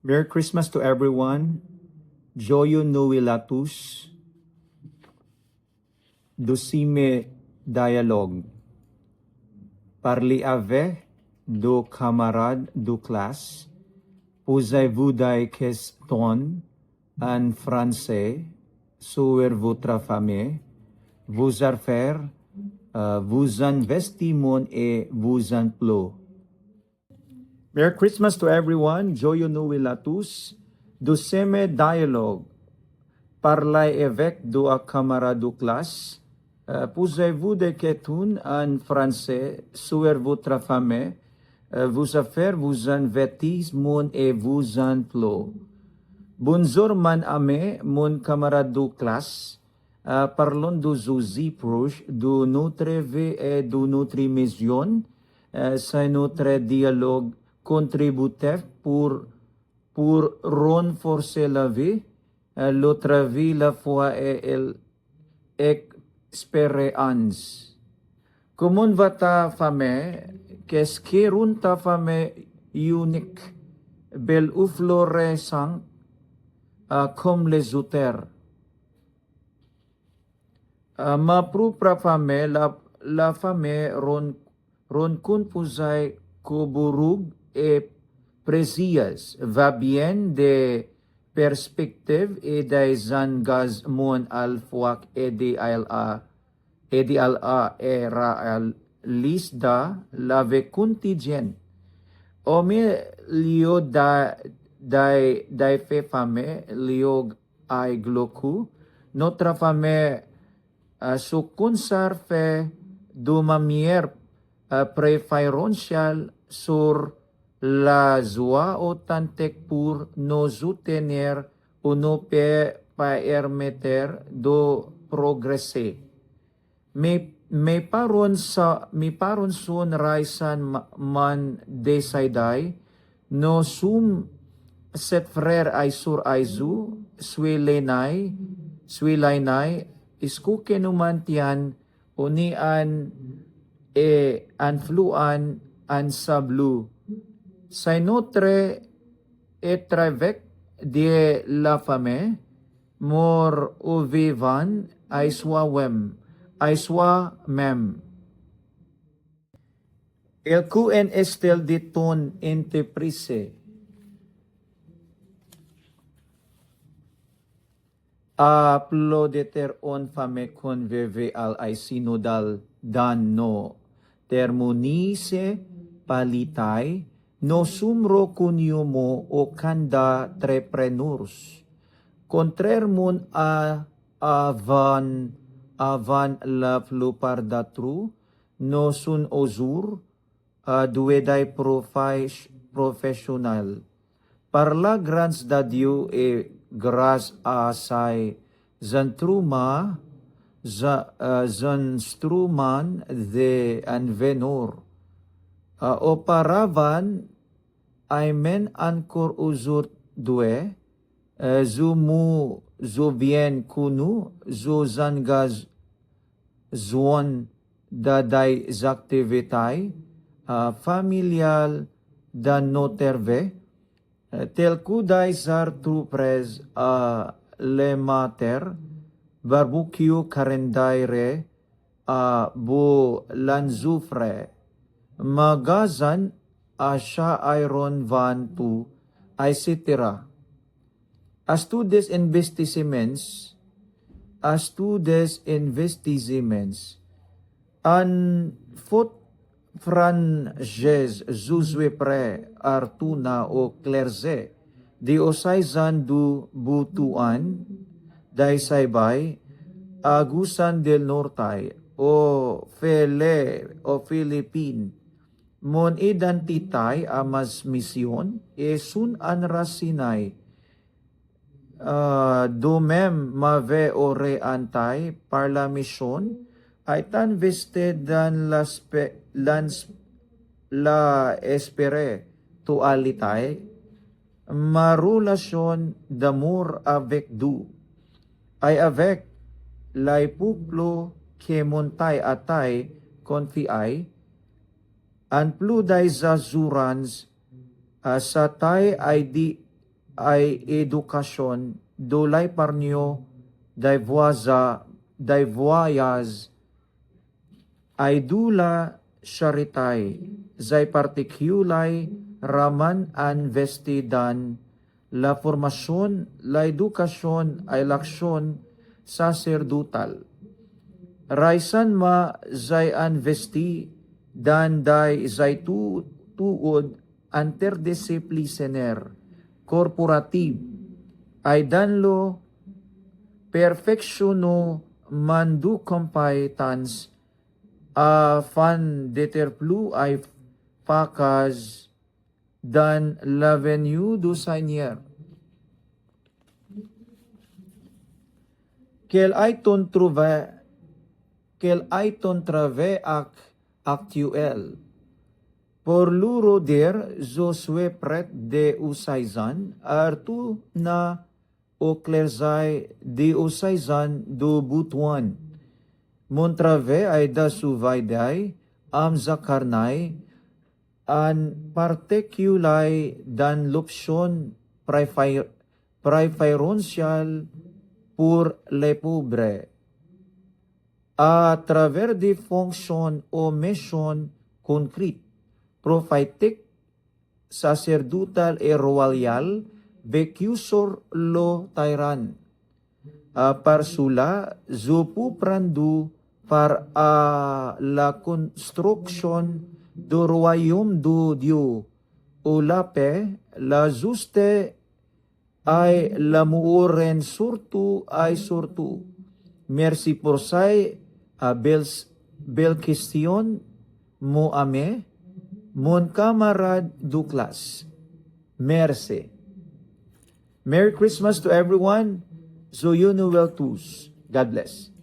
Merry Christmas to everyone. Joyo Nuilatus. Dusime Dialogue. Parli avec do camarades du classe. Posez-vous des questions en français sur votre famille, vos affaires, vos investissements et vos emplois. Merry Christmas to everyone. Joyo Nuilatus. Deuxième dialogue. Parlez avec deux camarades de classe. Posez-vous des questions en français sur votre famille, vos affaires, vos investissements et vos emplois. Bonjour, mon ami, mon camarade de classe. Parlons de Josie proche de notre vie et de notre mission. C'est notre dialogue contributif pour renforcer la vie, l'autre vie, la foi et l'expérience. Comment va ta famille? Qu'est-ce qui rend ta famille unique, belle ou florissante, comme les autres? Ma propre famille, la famille rend composée que et précieuse, va bien des perspectives et des engagements à foi idéal et réaliste la vie quotidienne. Au milieu des faits familles, lieu à gloku, notre famille se conserve de manière préférentielle sur la joie authentique pour nous soutenir ou nous permettre de progresser. Mes parents sont récemment décédés. Nous sommes 7 frères et sœurs Aizu, suis l'aîné, est-ce que nous maintiens unian et influent ensemble. C'est notre être avec de la famille, mort ou vivant, à soi-même. El QN estel de ton entreprise. Aplodeter on fame convivial ay sinodal dan no termonise palitay no sumro kunyumo o kanda trepreneurs. Kontrermon avan la flupardatru no sun ozur dueday professional. Parla grants da Dieu e grâce à ses instruments de envenor. Oparavan aimen ancor uzur due, zo bien kunu, zo zangaz zuon daday zaktivitay, familial da noterve, tel kuday zar trupres le mater, barbecue karendaire, bu lanzufre, magazan asya iron van tu, etc. As to des investissements, an foot franges zuzwe pre artuna o clerze, di osaizan du butuan, day saybay, agusan del nortay, o Philippine, mon identitay amas misyon, sun anrasinay, domem mave ore antay par la mission, ay tan veste dan la espere to alitay, marulasyon d'amour avec du, ay avec lay puplo ke montay atay confiay, an pluday zazurans sa tay ay di ay edukasyon, dulay parnyo, dayvoyaz, ay dula syaritay, zay partikulay raman an vestidan, la formasyon, la edukasyon ay laksyon sacerdotal. Raisan ma zay an vesti, dan day zay tuod interdisciplinaire, corporative, ay danlo perfectiono mandu competence, fan deterplu ay pakas dan l'avenue du Seigneur. Quel ay ton trave ak actuel. Por luro der Josue pret de usayzan, artu na o klerzay de usayzan do butuan. Montrave ay da suvayday, am zakarnay, an particulay dan lupsyon preferential pour les pauvres. A travers de fonction o mission concrete, prophétique, sacerdotal et royal, becusor lo tyran. Parsula, zopu prandu par la construction do royaume do Dieu. O la paix, la juste ay lamuoren surtu ay surtu. Merci pour say, bel question mo ame, mon camarade Douglas. Merci. Merry Christmas to everyone. Joyeux Noël tous. God bless.